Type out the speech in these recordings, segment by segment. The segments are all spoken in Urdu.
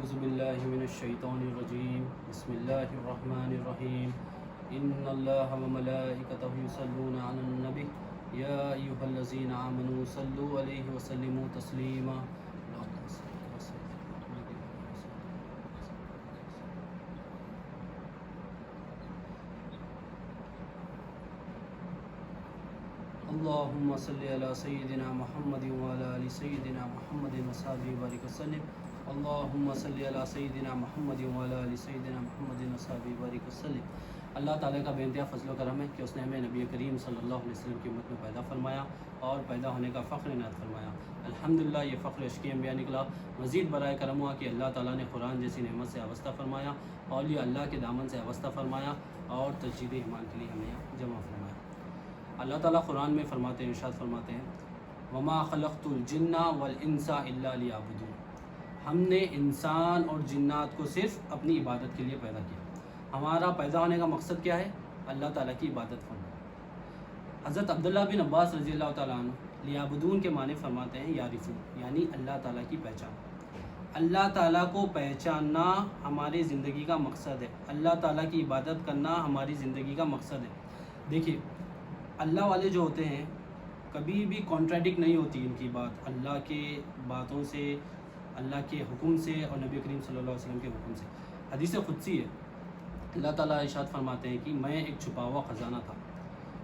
اعوذ باللہ من الشیطان الرجیم بسم اللہ الرحمن الرحیم ان اللہ وملائکتہ یصلون علی النبی یا ایھا الذین آمنوا صلوا علیہ وسلموا تسلیما اللہم صلی علی سیدنا محمد وعلی آل سیدنا محمد وصحبہ وبارک وسلم اللہم صلی علی سیدنا محمد وعلی آل سیدنا محمد وصحبہ وبارک وسلم۔ اللہ تعالیٰ کا بے انتہا فضل و کرم ہے کہ اس نے ہمیں نبی کریم صلی اللہ علیہ وسلم کی امت میں پیدا فرمایا اور پیدا ہونے کا فخر عنایت فرمایا۔ الحمدللہ یہ فخر عشقی انبیاء نکلا۔ مزید برائے کرم ہوا کہ اللہ تعالیٰ نے قرآن جیسی نعمت سے وابستہ فرمایا، اولیاء اللہ کے دامن سے وابستہ فرمایا اور تجدید ایمان کے لیے ہمیں جمع فرمایا۔ اللہ تعالیٰ قرآن میں فرماتے ہیں، ارشاد فرماتے ہیں وما خلقت الجن والانس الا لیعبدون، ہم نے انسان اور جنات کو صرف اپنی عبادت کے لیے پیدا کیا۔ ہمارا پیدا ہونے کا مقصد کیا ہے؟ اللہ تعالیٰ کی عبادت فرمانا۔ حضرت عبداللہ بن عباس رضی اللہ تعالیٰ عنہ لیعبدون کے معنی فرماتے ہیں یعرفون، یعنی اللہ تعالیٰ کی پہچان۔ اللہ تعالیٰ کو پہچاننا ہماری زندگی کا مقصد ہے، اللہ تعالیٰ کی عبادت کرنا ہماری زندگی کا مقصد ہے۔ دیکھیے اللہ والے جو ہوتے ہیں کبھی بھی کانٹراڈکٹ نہیں ہوتی ان کی بات اللہ کے باتوں سے، اللہ کے حکم سے اور نبی کریم صلی اللہ علیہ وسلم کے حکم سے۔ حدیث قدسی ہے، اللہ تعالیٰ ارشاد فرماتے ہیں کہ میں ایک چھپا ہوا خزانہ تھا،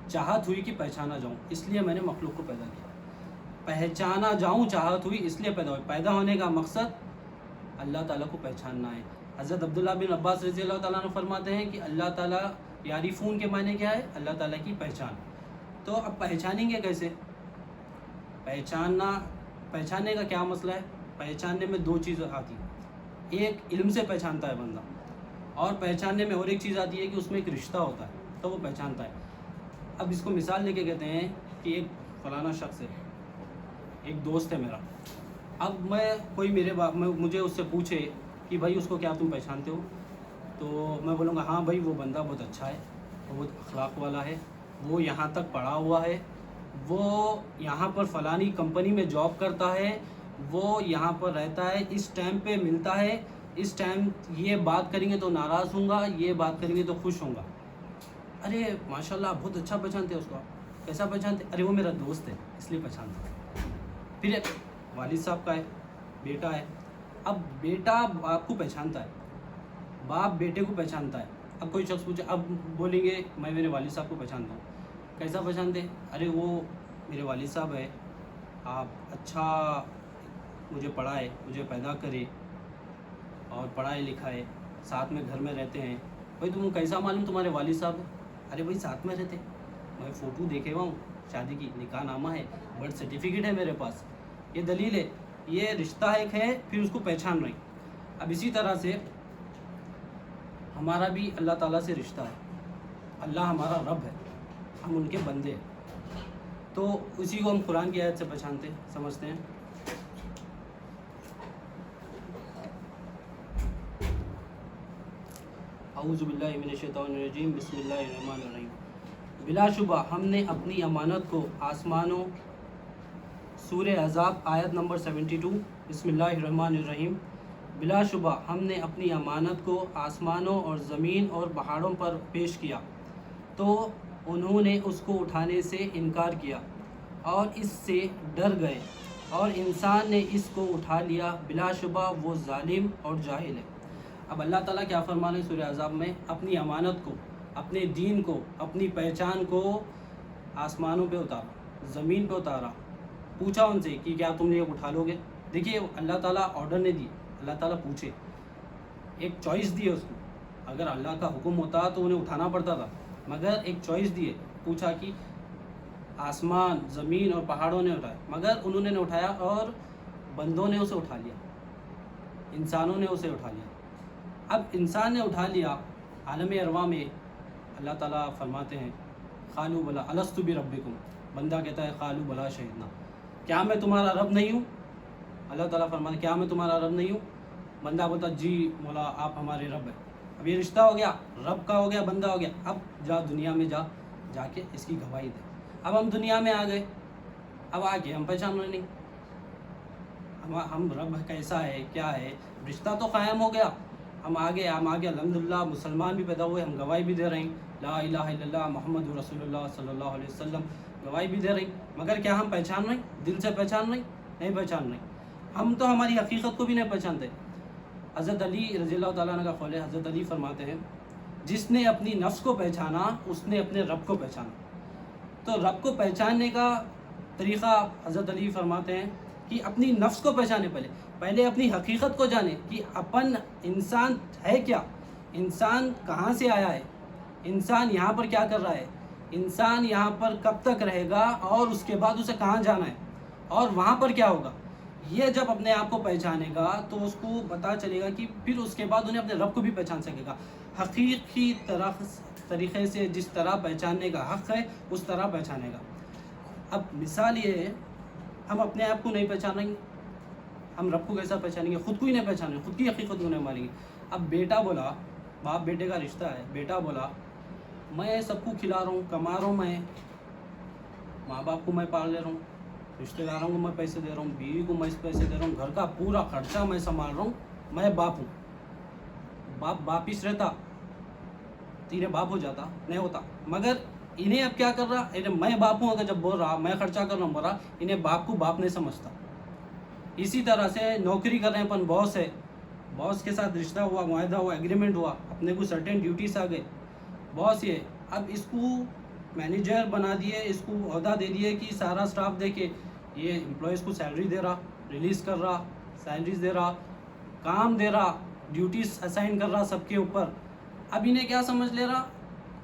چاہت ہوئی کہ پہچانا جاؤں اس لیے میں نے مخلوق کو پیدا کیا۔ پہچانا جاؤں چاہت ہوئی اس لیے پیدا ہوئی، پیدا ہونے کا مقصد اللہ تعالیٰ کو پہچاننا ہے۔ حضرت عبداللہ بن عباس رضی اللہ تعالیٰ عنہ فرماتے ہیں کہ اللہ تعالیٰ یعرفون کے معنی کیا ہے؟ اللہ تعالیٰ کی پہچان۔ تو اب پہچانیں گے کیسے؟ پہچاننے کا کیا مسئلہ ہے؟ پہچاننے میں دو چیز آتی ہیں، ایک علم سے پہچانتا ہے بندہ، اور پہچاننے میں اور ایک چیز آتی ہے کہ اس میں ایک رشتہ ہوتا ہے تو وہ پہچانتا ہے۔ اب اس کو مثال لے کے کہتے ہیں کہ ایک فلانا شخص ہے، ایک دوست ہے میرا، اب کوئی مجھے اس سے پوچھے کہ بھائی اس کو کیا تم پہچانتے ہو، تو میں بولوں گا ہاں بھائی وہ بندہ بہت اچھا ہے، وہ بہت اخلاق والا ہے، وہ یہاں تک پڑھا ہوا ہے، وہ یہاں پر فلانی کمپنی میں جاب کرتا ہے، وہ یہاں پر رہتا ہے، اس ٹائم پہ ملتا ہے، اس ٹائم یہ بات کریں گے تو ناراض ہوں گا، یہ بات کریں گے تو خوش ہوں گا۔ ارے ماشاءاللہ بہت اچھا پہچانتے ہیں اس کو۔ کیسا پہچانتے؟ ارے وہ میرا دوست ہے اس لیے پہچانتے ہیں۔ پھر والد صاحب کا ہے، بیٹا ہے، اب بیٹا باپ کو پہچانتا ہے، باپ بیٹے کو پہچانتا ہے۔ اب کوئی شخص پوچھے، اب بولیں گے میں میرے والد صاحب کو پہچانتا ہوں۔ کیسا پہچانتے؟ ارے وہ میرے والد صاحب ہے، آپ اچھا مجھے پڑھائے، مجھے پیدا کرے اور پڑھائے لکھائے، ساتھ میں گھر میں رہتے ہیں۔ بھائی تم کیسا معلوم تمہارے والد صاحب ہیں؟ ارے بھائی ساتھ میں رہتے، میں فوٹو دیکھے ہوا ہوں، شادی کی نکاح نامہ ہے، برتھ سرٹیفکیٹ ہے میرے پاس، یہ دلیل ہے، یہ رشتہ ایک ہے، پھر اس کو پہچان رہی۔ اب اسی طرح سے ہمارا بھی اللہ تعالیٰ سے رشتہ ہے، اللہ ہمارا رب ہے، ہم ان کے بندے ہیں، تو اسی کو ہم قرآن کی آیت سے پہچانتے ہیں، سمجھتے ہیں۔ اعوذ باللہ من الشیطان الرجیم بسم اللہ الرحمن الرحیم۔ بلا شبہ ہم نے اپنی امانت کو آسمانوں، سورہ احزاب آیت نمبر 72، بسم اللہ الرحمن الرحیم۔ بلا شبہ ہم نے اپنی امانت کو آسمانوں اور زمین اور پہاڑوں پر پیش کیا تو انہوں نے اس کو اٹھانے سے انکار کیا اور اس سے ڈر گئے، اور انسان نے اس کو اٹھا لیا، بلا شبہ وہ ظالم اور جاہل ہے۔ اب اللہ تعالیٰ کیا فرما رہے ہیں سورہ احزاب میں؟ اپنی امانت کو، اپنے دین کو، اپنی پہچان کو آسمانوں پہ اتارا، زمین پہ اتارا، پوچھا ان سے کہ کیا تم یہ اٹھا لو گے؟ دیکھیے اللہ تعالیٰ آرڈر نے دی، اللہ تعالیٰ پوچھے، ایک چوائس دی ہے اس کو۔ اگر اللہ کا حکم ہوتا تو انہیں اٹھانا پڑتا تھا، مگر ایک چوائس دی ہے، پوچھا کہ آسمان، زمین اور پہاڑوں نے اٹھایا، مگر انہوں نے اٹھایا اور بندوں نے اسے اٹھا لیا، انسانوں نے اسے اٹھا لیا۔ اب انسان نے اٹھا لیا، عالم ارواح میں اللہ تعالیٰ فرماتے ہیں قالوا بلا الست بربکم، بندہ کہتا ہے قالوا بلا شہدنا، کیا میں تمہارا رب نہیں ہوں؟ اللہ تعالیٰ فرماتے ہیں کیا میں تمہارا رب نہیں ہوں؟ بندہ بولتا جی مولا آپ ہمارے رب ہیں۔ اب یہ رشتہ ہو گیا، رب کا ہو گیا، بندہ ہو گیا، اب جا دنیا میں جا کے اس کی گواہی دے۔ اب ہم دنیا میں آ گئے، اب آ کے ہم پہچان رہے نہیں، ہم رب کیسا ہے کیا ہے، رشتہ تو قائم ہو گیا، ہم آگے الحمدللہ مسلمان بھی پیدا ہوئے، ہم گواہی بھی دے رہے ہیں لا الہ الا اللہ محمد رسول اللہ صلی اللہ علیہ وسلم، گواہی بھی دے رہے ہیں، مگر کیا ہم پہچان رہے ہیں؟ دل سے پہچان رہے ہیں؟ نہیں پہچان رہے ہیں، ہم تو ہماری حقیقت کو بھی نہیں پہچانتے۔ حضرت علی رضی اللہ تعالیٰ عنہ کا قول ہے، حضرت علی فرماتے ہیں جس نے اپنی نفس کو پہچانا اس نے اپنے رب کو پہچانا۔ تو رب کو پہچاننے کا طریقہ حضرت علی فرماتے ہیں کہ اپنی نفس کو پہچانے، پہلے اپنی حقیقت کو جانے کہ اپن انسان ہے کیا، انسان کہاں سے آیا ہے، انسان یہاں پر کیا کر رہا ہے، انسان یہاں پر کب تک رہے گا اور اس کے بعد اسے کہاں جانا ہے اور وہاں پر کیا ہوگا۔ یہ جب اپنے آپ کو پہچانے گا تو اس کو پتہ چلے گا کہ پھر اس کے بعد انہیں اپنے رب کو بھی پہچان سکے گا۔ حقیقی طریقے سے جس طرح پہچاننے کا حق ہے اس طرح پہچانے گا۔ اب مثال یہ ہے، ہم اپنے آپ کو نہیں پہچانیں گے، ہم رب کو کیسا پہچانیں گے؟ خود کو ہی نہیں پہچانیں گے، خود کی حقیقت کو نہیں مانیں گے۔ اب بیٹا بولا، باپ بیٹے کا رشتہ ہے، بیٹا بولا میں سب کو کھلا رہا ہوں، کما رہا ہوں، میں ماں باپ کو میں پال لے رہا ہوں، رشتہ داروں کو میں پیسے دے رہا ہوں، بیوی کو میں پیسے دے رہا ہوں، گھر کا پورا خرچہ میں سنبھال رہا ہوں، میں باپ ہوں۔ باپ ہی رہتا تیرے باپ ہو جاتا، نہیں ہوتا۔ مگر انہیں اب کیا کر رہا، انہیں میں باپ ہوں اگر جب بول رہا، میں خرچہ کر رہا ہوں بول رہا، انہیں باپ کو باپ نہیں سمجھتا۔ اسی طرح سے نوکری کر رہے ہیں اپن، باس ہے، باس کے ساتھ رشتہ ہوا، معاہدہ ہوا، ایگریمنٹ ہوا، اپنے کو سرٹن ڈیوٹیز آ گئے، باس یہ اب اس کو مینیجر بنا دیے، اس کو عہدہ دے دیے کہ سارا سٹاف دے کے یہ امپلائیز کو سیلری دے رہا، ریلیز کر رہا، سیلریز دے رہا، کام دے رہا، ڈیوٹیز اسائن کر رہا سب کے اوپر۔ اب انہیں کیا سمجھ لے رہا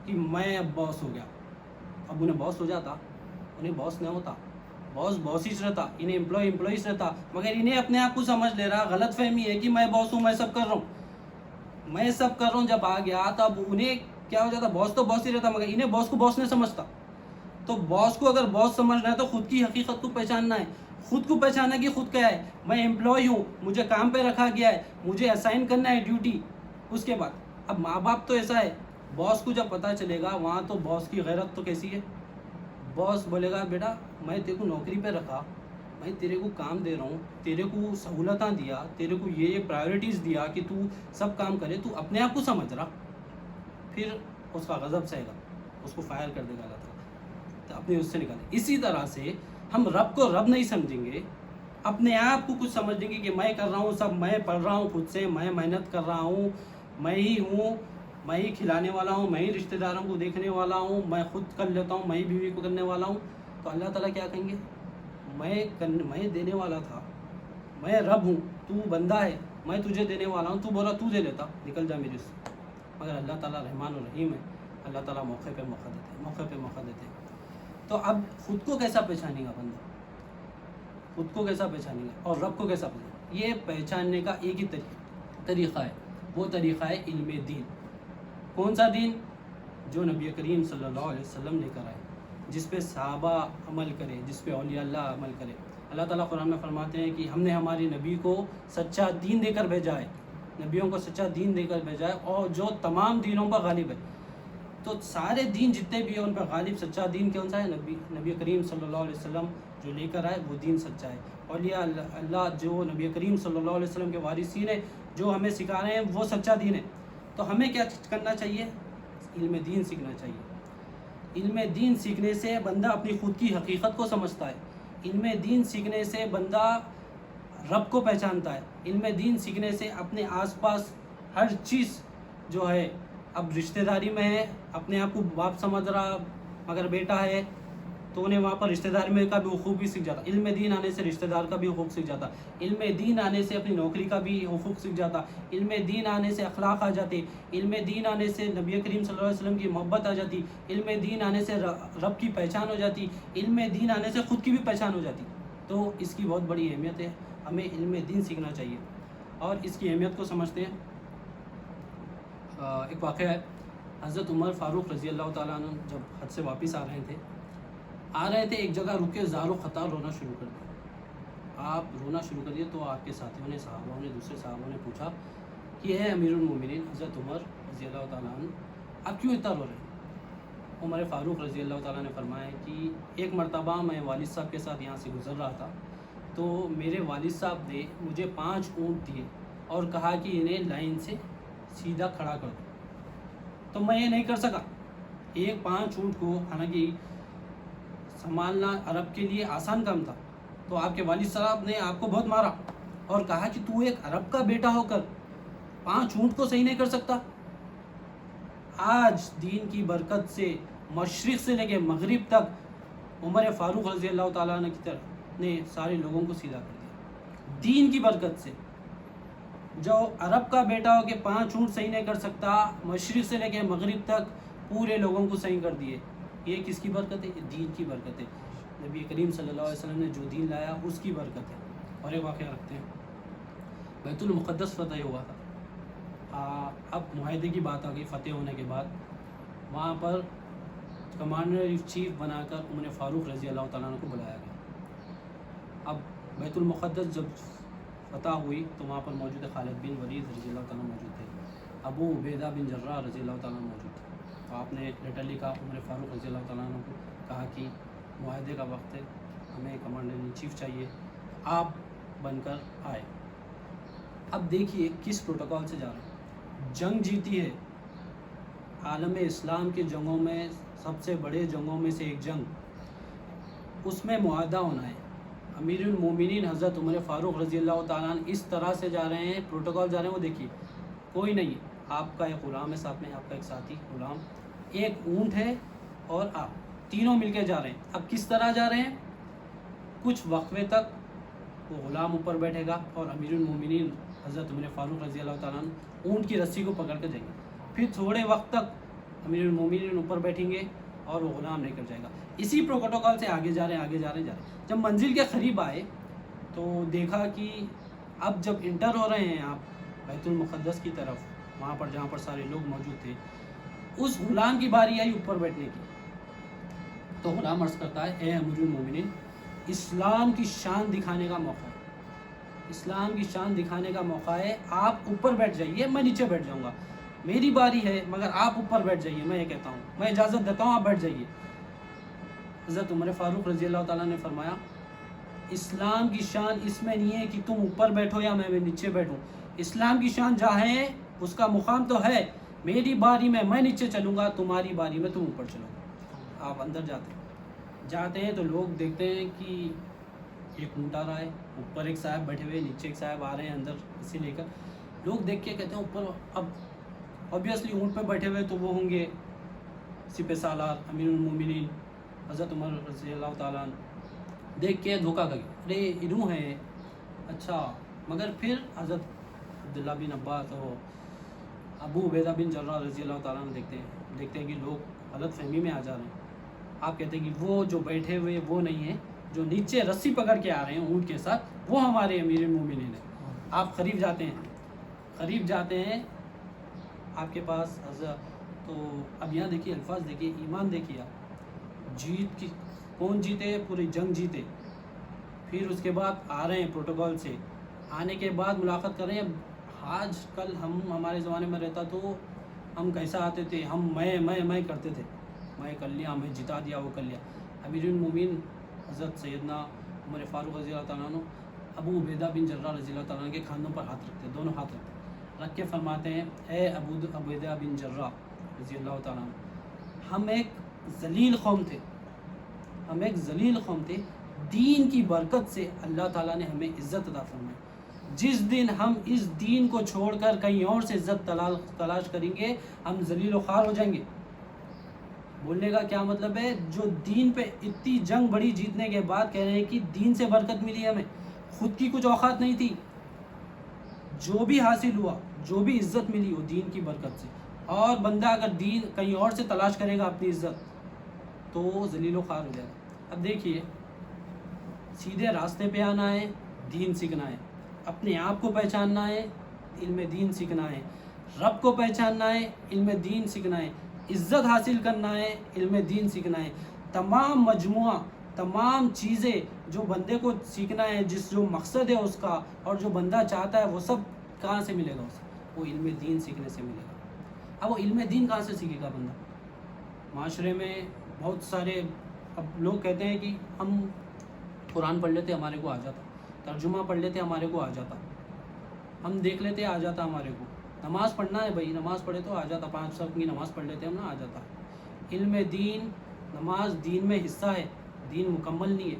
کہ میں اب باس ہو گیا۔ اب انہیں باس ہو جاتا، انہیں باس نہیں ہوتا، باس ہی رہتا، انہیں امپلائیز رہتا، مگر انہیں اپنے آپ کو سمجھ لے رہا، غلط فہمی ہے کہ میں باس ہوں، میں سب کر رہا ہوں، میں سب کر رہا ہوں۔ جب آ گیا تب انہیں کیا ہو جاتا، باس تو باس ہی رہتا، مگر انہیں باس کو باس نہیں سمجھتا۔ تو باس کو اگر باس سمجھنا ہے تو خود کی حقیقت کو پہچاننا ہے، خود کو پہچاننا کہ خود کیا ہے، میں امپلائی ہوں، مجھے کام پہ رکھا گیا ہے، مجھے اسائن کرنا ہے ڈیوٹی۔ اس کے بعد اب ماں باپ تو ایسا ہے، باس کو جب پتہ چلے گا وہاں تو باس کی غیرت تو کیسی ہے، باس بولے گا بیٹا میں تیرے کو نوکری پہ رکھا، میں تیرے کو کام دے رہا ہوں، تیرے کو سہولتاں دیا، تیرے کو یہ پرائیورٹیز دیا کہ تو سب کام کرے، تو اپنے آپ کو سمجھ رہا، پھر اس کا غضب سہے گا، اس کو فائر کر دے گا اللہ تعالیٰ، تو اپنے اس سے نکالے۔ اسی طرح سے ہم رب کو رب نہیں سمجھیں گے، اپنے آپ کو کچھ سمجھ لیں گے کہ میں کر رہا ہوں سب، میں پڑھ رہا ہوں خود سے، میں محنت کر رہا ہوں، میں ہی ہوں، میں ہی کھلانے والا ہوں، میں ہی رشتہ داروں کو دیکھنے والا ہوں، میں خود کر لیتا ہوں، میں ہی بیوی کو کرنے والا ہوں، تو اللہ تعالیٰ کیا کہیں گے، میں دینے والا تھا، میں رب ہوں، تو بندہ ہے، میں تجھے دینے والا ہوں، تو بولا تو دے لیتا، نکل جا میرے سے۔ مگر اللہ تعالیٰ رحمان و رحیم ہے، اللہ تعالیٰ موقع پہ موقع دیتے ہیں۔ تو اب خود کو کیسا پہچانے گا بندہ، خود کو کیسا پہچانے گا اور رب کو کیسا پہچانے گا؟ یہ پہچاننے کا ایک ہی طریقہ ہے، وہ طریقہ ہے علم دین۔ کون سا دین؟ جو نبی کریم صلی اللہ علیہ وسلم لے کر آئے، جس پہ صحابہ عمل کرے، جس پہ اولیاء اللہ عمل کرے۔ اللہ تعالیٰ قرآن میں فرماتے ہیں کہ ہم نے ہمارے نبی کو سچا دین دے کر بھیجا ہے، نبیوں کو سچا دین دے کر بھیجا ہے، اور جو تمام دینوں پر غالب ہے۔ تو سارے دین جتنے بھی ہیں ان پہ غالب سچا دین کون سا ہے؟ نبی کریم صلی اللہ علیہ وسلم جو لے کر آئے وہ دین سچا ہے۔ اولیاء اللہ جو نبی کریم صلی اللہ علیہ وسلم کے وارثین ہیں، جو ہمیں سکھا رہے ہیں وہ سچا دین ہے۔ تو ہمیں کیا کرنا چاہیے؟ علم دین سیکھنا چاہیے۔ علم دین سیکھنے سے بندہ اپنی خود کی حقیقت کو سمجھتا ہے، علم دین سیکھنے سے بندہ رب کو پہچانتا ہے، علم دین سیکھنے سے اپنے آس پاس ہر چیز جو ہے، اب رشتہ داری میں ہے اپنے آپ کو باپ سمجھ رہا، مگر بیٹا ہے تو انہیں وہاں پر رشتہ داری میں کا بھی حقوق بھی سیکھ جاتا، علم دین آنے سے رشتہ دار کا بھی حقوق سیکھ جاتا، علم دین آنے سے اپنی نوکری کا بھی حقوق سیکھ جاتا، علم دین آنے سے اخلاق آ جاتے، علم دین آنے سے نبی کریم صلی اللہ علیہ وسلم کی محبت آ جاتی، علم دین آنے سے رب کی پہچان ہو جاتی، علم دین آنے سے خود کی بھی پہچان ہو جاتی۔ تو اس کی بہت بڑی اہمیت ہے، ہمیں علم دین سیکھنا چاہیے اور اس کی اہمیت کو سمجھتے ہیں۔ ایک واقعہ ہے، حضرت عمر فاروق رضی اللہ تعالیٰ عنہ جب حج سے واپس آ رہے تھے ایک جگہ رکے، زار و خطار رونا شروع کر دیا۔ آپ رونا شروع کر دیے تو آپ کے ساتھیوں نے، صحابوں نے، دوسرے صحابوں نے پوچھا کہ اے امیر المومنین حضرت عمر رضی اللہ تعالیٰ عنہ، آپ کیوں اتنا رو رہے ہیں؟ عمر فاروق رضی اللہ تعالیٰ نے فرمایا کہ ایک مرتبہ میں والد صاحب کے ساتھ یہاں سے گزر رہا تھا، تو میرے والد صاحب نے مجھے 5 اونٹ دیے، اور کہا کہ انہیں لائن سے سیدھا کھڑا کر دو، تو میں یہ نہیں کر سکا۔ ایک 5 اونٹ کو حالانکہ سنبھالنا عرب کے لیے آسان کام تھا، تو آپ کے والد صاحب نے آپ کو بہت مارا اور کہا کہ تو ایک عرب کا بیٹا ہو کر 5 اونٹ کو صحیح نہیں کر سکتا۔ آج دین کی برکت سے مشرق سے لے کے مغرب تک عمر فاروق رضی اللہ تعالیٰ عنہ کی طرف نے سارے لوگوں کو سیدھا کر دیا دین کی برکت سے۔ جو عرب کا بیٹا ہو کہ 5 اونٹ صحیح نہیں کر سکتا، مشرق سے لے کے مغرب تک پورے لوگوں کو صحیح کر دیے۔ یہ کس کی برکت ہے؟ یہ دین کی برکت ہے، نبی کریم صلی اللہ علیہ وسلم نے جو دین لایا اس کی برکت ہے۔ اور ایک واقعہ رکھتے ہیں، بیت المقدس فتح ہوا تھا۔ اب معاہدے کی بات آ گئی، فتح ہونے کے بعد وہاں پر کمانڈر ان چیف بنا کر عمر فاروق رضی اللہ تعالیٰ عنہ کو بلایا گیا۔ اب بیت المقدس جب فتح ہوئی تو وہاں پر موجود خالد بن ولید رضی اللہ تعالیٰ موجود تھے، ابو عبیدہ بن جراح رضی اللہ تعالیٰ موجود تھے۔ تو آپ نے لیٹر لکھا عمر فاروق رضی اللہ تعالیٰ عنہ کو، کہا کہ معاہدے کا وقت ہے، ہمیں کمانڈر ان چیف چاہیے، آپ بن کر آئے۔ اب دیکھیے کس پروٹوکول سے جا رہے ہیں۔ جنگ جیتی ہے، عالم اسلام کی جنگوں میں سب سے بڑے جنگوں میں سے ایک جنگ، اس میں معاہدہ ہونا ہے۔ امیر المومنین حضرت عمر فاروق رضی اللہ تعالیٰ عنہ اس طرح سے جا رہے ہیں، پروٹوکول جا رہے ہیں، وہ دیکھیے کوئی نہیں ہے، آپ کا ایک غلام ہے ساتھ میں، آپ کا ایک ساتھی غلام، ایک اونٹ ہے اور آپ تینوں مل کے جا رہے ہیں۔ اب کس طرح جا رہے ہیں؟ کچھ وقفے تک وہ غلام اوپر بیٹھے گا اور امیر المومنین حضرت عمر فاروق رضی اللہ تعالیٰ عنہ اونٹ کی رسی کو پکڑ کر جائیں گے۔ پھر تھوڑے وقت تک امیر المومنین اوپر بیٹھیں گے اور وہ غلام لے کر جائے گا۔ اسی پروٹوکول سے آگے جا رہے ہیں۔ جب منزل کے قریب آئے تو دیکھا کہ اب جب انٹر ہو رہے ہیں آپ بیت المقدس کی طرف، وہاں پر جہاں پر سارے لوگ موجود تھے، اس غلام کی باری آئی اوپر بیٹھنے کی۔ تو غلام عرض کرتا ہے، اے امیر المومنین، اسلام کی شان دکھانے کا موقع ہے، اسلام کی شان دکھانے کا موقع ہے، آپ اوپر بیٹھ جائیے، میں نیچے بیٹھ جاؤں گا، میری باری ہے، مگر آپ اوپر بیٹھ جائیے، میں یہ کہتا ہوں، میں اجازت دیتا ہوں، آپ بیٹھ جائیے۔ حضرت عمر فاروق رضی اللہ تعالیٰ نے فرمایا، اسلام کی شان اس میں نہیں ہے کہ تم اوپر بیٹھو یا میں نیچے بیٹھوں، اسلام کی شان جہاں ہے اس کا مقام تو ہے، میری باری میں نیچے چلوں گا، تمہاری باری میں تم اوپر چلو گا۔ آپ اندر جاتے ہیں تو لوگ دیکھتے ہیں کہ ایک اونٹ آ رہا ہے، اوپر ایک صاحب بیٹھے ہوئے، نیچے ایک صاحب آ رہے ہیں اندر اسے لے کر۔ لوگ دیکھ کے کہتے ہیں اوپر، اب اوبیسلی اونٹ پہ بیٹھے ہوئے تو وہ ہوں گے سپہ سالار امیر المومنین حضرت عمر رضی اللہ تعالیٰ عنہ۔ دیکھ کے دھوکہ کر گیا، ارے انہوں ہیں، اچھا۔ مگر پھر حضرت عبداللہ بن عباس اور ابو عبیدہ بن جراح رضی اللہ تعالیٰ عنہ دیکھتے ہیں کہ لوگ غلط فہمی میں آ جا رہے ہیں۔ آپ کہتے ہیں کہ وہ جو بیٹھے ہوئے وہ نہیں ہیں، جو نیچے رسی پکڑ کے آ رہے ہیں اونٹ کے ساتھ، وہ ہمارے امیر المومنین ہیں۔ آپ قریب جاتے ہیں آپ کے پاس حضرت، تو اب یہاں دیکھیے الفاظ دیکھیے، ایمان دیکھیے آپ، جیت کی کون جیتے؟ پوری جنگ جیتے۔ پھر اس کے بعد آ رہے ہیں پروٹوکول سے، آنے کے بعد ملاقات کر رہے ہیں۔ آج کل ہمارے زمانے میں رہتا تو ہم کیسا آتے تھے، ہم میں کرتے تھے، میں کر لیا، میں جتا دیا، وہ کر لیا۔ امیر المومنین حضرت سیدنا عمر فاروق رضی اللہ تعالیٰ عنہ ابو عبیدہ بن جراح رضی اللہ تعالیٰ عنہ کے کھانوں پر ہاتھ رکھتے، دونوں ہاتھ رکھ کے فرماتے ہیں، اے ابو عبیدہ بن جراح رضی اللہ تعالیٰ عنہ، ہم ایک ذلیل قوم تھے، دین کی برکت سے اللہ تعالیٰ نے ہمیں عزت عطا فرمائی۔ جس دن ہم اس دین کو چھوڑ کر کہیں اور سے عزت تلاش کریں گے، ہم ذلیل و خوار ہو جائیں گے۔ بولنے کا کیا مطلب ہے؟ جو دین پہ اتنی جنگ بڑی جیتنے کے بعد کہہ رہے ہیں کہ دین سے برکت ملی ہمیں، خود کی کچھ اوقات نہیں تھی، جو بھی حاصل ہوا، جو بھی عزت ملی وہ دین کی برکت سے۔ اور بندہ اگر دین کہیں اور سے تلاش کرے گا اپنی عزت تو وہ ذلیل و خوار ہو جائے گا۔ اب دیکھیے، سیدھے راستے پہ آنا ہے، دین سیکھنا ہے، اپنے آپ کو پہچاننا ہے، علم دین سیکھنا ہے، رب کو پہچاننا ہے، علم دین سیکھنا ہے، عزت حاصل کرنا ہے، علم دین سیکھنا ہے۔ تمام مجموعہ، تمام چیزیں جو بندے کو سیکھنا ہے، جو مقصد ہے اس کا، اور جو بندہ چاہتا ہے، وہ سب کہاں سے ملے گا اسے؟ وہ علم دین سیکھنے سے ملے گا۔ اب وہ علم دین کہاں سے سیکھے گا بندہ؟ معاشرے میں بہت سارے، اب لوگ کہتے ہیں کہ ہم قرآن پڑھ لیتے ہمارے کو آ جاتا، ترجمہ پڑھ لیتے ہمارے کو آ جاتا، ہم دیکھ لیتے آ جاتا ہمارے کو، نماز پڑھنا ہے بھائی، نماز پڑھے تو آ جاتا، 5 وقت کی نماز پڑھ لیتے ہم نا، آ جاتا۔ علم دین، نماز دین میں حصہ ہے، دین مکمل نہیں ہے،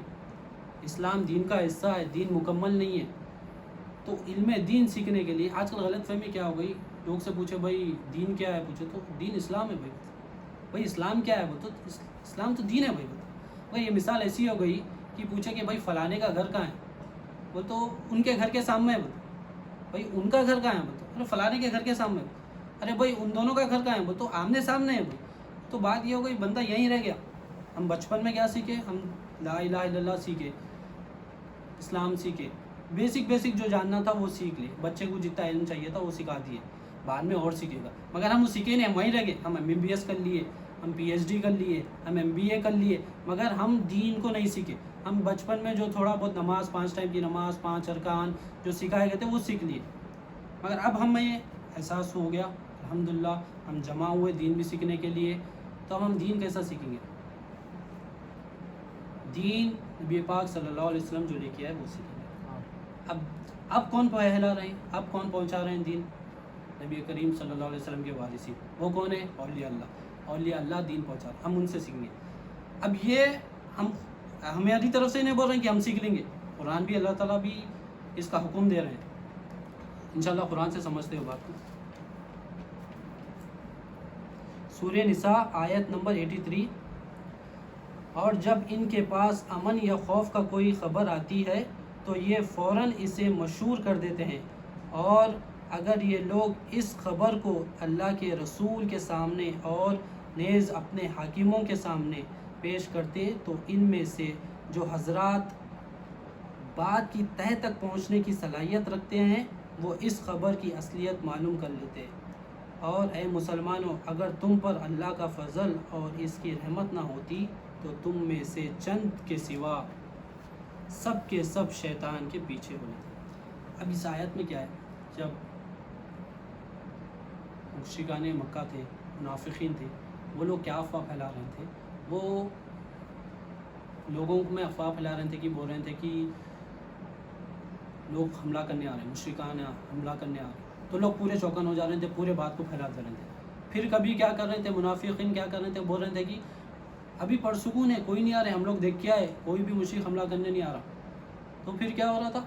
اسلام دین کا حصہ ہے، دین مکمل نہیں ہے۔ تو علم دین سیکھنے کے لیے آج کل غلط فہمی کیا ہو گئی، لوگ سے پوچھے بھائی دین کیا ہے، پوچھے تو دین اسلام ہے بھائی اسلام کیا ہے، وہ تو اسلام تو دین ہے بھائی یہ مثال ایسی ہو گئی کہ پوچھے کہ بھائی فلانے کا گھر کہاں ہے، وہ تو ان کے گھر کے سامنے ہے، بھائی ان کا گھر کہاں ہے، ارے فلانے کے گھر کے سامنے، ارے بھائی ان دونوں کا گھر کہاں ہے، وہ تو آمنے سامنے ہے بھائی۔ تو بات یہ ہو گئی بندہ یہیں رہ گیا۔ ہم بچپن میں کیا سیکھے، ہم لا الہ الا اللہ سیکھے، اسلام سیکھے، بیسک جو جاننا تھا وہ سیکھ لے، بچے کو جتنا علم چاہیے تھا وہ سکھا دیے، بعد میں اور سیکھے گا، مگر ہم وہ سیکھے نہیں، ہم وہیں رہ گئے، ہم MBBS کر لیے، ہم PhD کر لیے، ہم MBA کر لیے، مگر ہم دین کو نہیں سیکھے۔ ہم بچپن میں جو تھوڑا بہت نماز، 5 ٹائم کی نماز، 5 ارکان جو سکھائے گئے تھے وہ سیکھ لیے، مگر اب ہمیں احساس ہو گیا الحمدللہ ہم جمع ہوئے دین بھی سیکھنے کے لیے، تو اب ہم دین کیسا سیکھیں گے؟ دین نبی پاک صلی اللہ علیہ وسلم جو لے کے آئے وہ سیکھیں گے۔ اب کون پھیلا رہے ہیں، اب کون پہنچا رہے ہیں دین؟ نبی کریم صلی اللہ علیہ وسلم کے وارثین، وہ کون ہے؟ اولیاء اللہ، اولیاء اللہ دین پہنچا رہے، ہم ان سے سیکھیں گے۔ اب یہ ہم ہماری طرف سے نہیں بول رہے ہیں کہ ہم سیکھ لیں گے، قرآن بھی اللہ تعالیٰ بھی اس کا حکم دے رہے ہیں، انشاءاللہ قرآن سے سمجھتے ہو بات کو۔ سورہ نساء آیت نمبر 83، اور جب ان کے پاس امن یا خوف کا کوئی خبر آتی ہے تو یہ فوراً اسے مشہور کر دیتے ہیں، اور اگر یہ لوگ اس خبر کو اللہ کے رسول کے سامنے اور نیز اپنے حاکموں کے سامنے پیش کرتے تو ان میں سے جو حضرات بات کی تہہ تک پہنچنے کی صلاحیت رکھتے ہیں وہ اس خبر کی اصلیت معلوم کر لیتے۔ اور اے مسلمانوں، اگر تم پر اللہ کا فضل اور اس کی رحمت نہ ہوتی تو تم میں سے چند کے سوا سب کے سب شیطان کے پیچھے ہونے تھے۔ اب اس آیت میں کیا ہے، جب مشرکان مکہ تھے، منافقین تھے، وہ لوگ کیا افواہ پھیلا رہے تھے، وہ لوگوں میں افواہ پھیلا رہے تھے کہ بول رہے تھے کہ لوگ حملہ کرنے آ رہے ہیں، مشرکان حملہ کرنے آ رہے ہیں، تو لوگ پورے چوکن ہو جا رہے تھے، پورے بات کو پھیلاتے رہے تھے۔ پھر کبھی کیا کر رہے تھے منافقین، کیا کر رہے تھے، بول رہے تھے کہ ابھی پرسکون ہے، کوئی نہیں آ رہے، ہم لوگ دیکھ کے آئے، کوئی بھی مشرک حملہ کرنے نہیں آ رہا۔ تو پھر کیا ہو رہا تھا،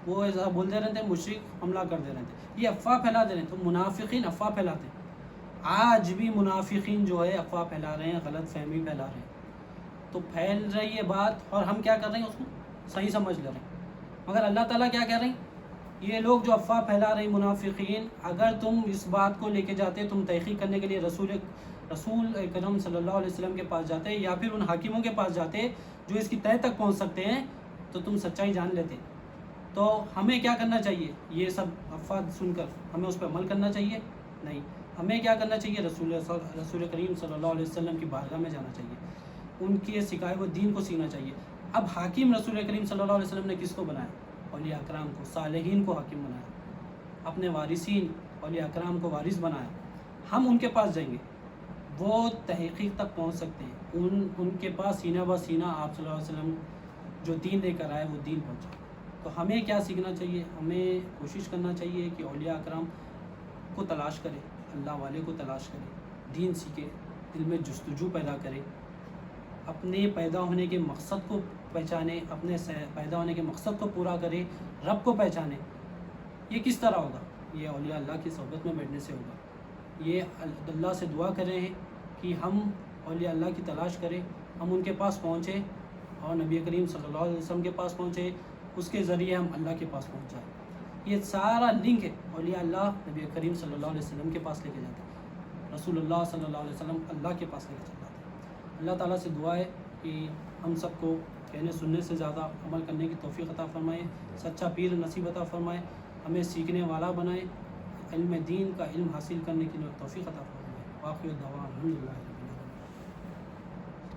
وہ ایسا بولتے رہے تھے، مشرک حملہ کر دے رہے تھے، یہ افواہ پھیلا دے رہے ہیں۔ تو منافقین افواہ پھیلاتے ہیں، آج بھی منافقین جو ہے افواہ پھیلا رہے ہیں، غلط فہمی پھیلا رہے ہیں۔ تو پھیل رہی ہے بات اور ہم کیا کر رہے ہیں، اس کو صحیح سمجھ لے رہے ہیں، مگر اللہ تعالیٰ کیا کہہ رہے ہیں، یہ لوگ جو افواہ پھیلا رہے ہیں منافقین، اگر تم اس بات کو لے کے جاتے، تم تحقیق کرنے کے لیے رسول اکرم صلی اللہ علیہ وسلم کے پاس جاتے یا پھر ان حاکموں کے پاس جاتے جو اس کی تہہ تک پہنچ سکتے ہیں، تو تم سچائی جان لیتے۔ تو ہمیں کیا کرنا چاہیے، یہ سب افواہ سن کر ہمیں اس پہ عمل کرنا چاہیے؟ نہیں، ہمیں کیا کرنا چاہیے، رسول کریم صلی اللہ علیہ وسلم کی بارگاہ میں جانا چاہیے، ان کے سکھائے ہوئے دین کو سیکھنا چاہیے۔ اب حاکم رسول کریم صلی اللہ علیہ وسلم نے کس کو بنایا، اولیاء اکرام کو، صالحین کو حاکم بنایا، اپنے وارثین اولیاء اکرام کو وارث بنایا۔ ہم ان کے پاس جائیں گے، وہ تحقیق تک پہنچ سکتے ہیں، ان کے پاس سینہ بہ سینہ آپ صلی اللہ علیہ وسلم جو دین لے کر آئے وہ دین پہنچا۔ تو ہمیں کیا سیکھنا چاہیے، ہمیں کوشش کرنا چاہیے کہ اولیاء اکرام کو تلاش کرے، اللہ والے کو تلاش کرے، دین سیکھے، دل میں جستجو پیدا کرے، اپنے پیدا ہونے کے مقصد کو پہچانے، اپنے پیدا ہونے کے مقصد کو پورا کرے، رب کو پہچانے۔ یہ کس طرح ہوگا، یہ اولیاء اللہ کی صحبت میں بیٹھنے سے ہوگا۔ یہ اللہ سے دعا کر رہے ہیں کہ ہم اولیاء اللہ کی تلاش کریں، ہم ان کے پاس پہنچیں اور نبی کریم صلی اللہ علیہ وسلم کے پاس پہنچے، اس کے ذریعے ہم اللہ کے پاس پہنچ جائیں۔ یہ سارا لنک ہے، اولیاء اللہ نبی کریم صلی اللہ علیہ وسلم کے پاس لے کے جاتے ہیں، رسول اللہ صلی اللہ علیہ وسلم اللہ کے پاس لے کے جاتے ہیں۔ اللہ تعالیٰ سے دعا ہے کہ ہم سب کو کہنے سننے سے زیادہ عمل کرنے کی توفیق عطا فرمائے، سچا پیر نصیب عطا فرمائے، ہمیں سیکھنے والا بنائے، علم دین کا علم حاصل کرنے کی توفیق عطا فرمائے۔ واقعی دعوان الحمدللہ۔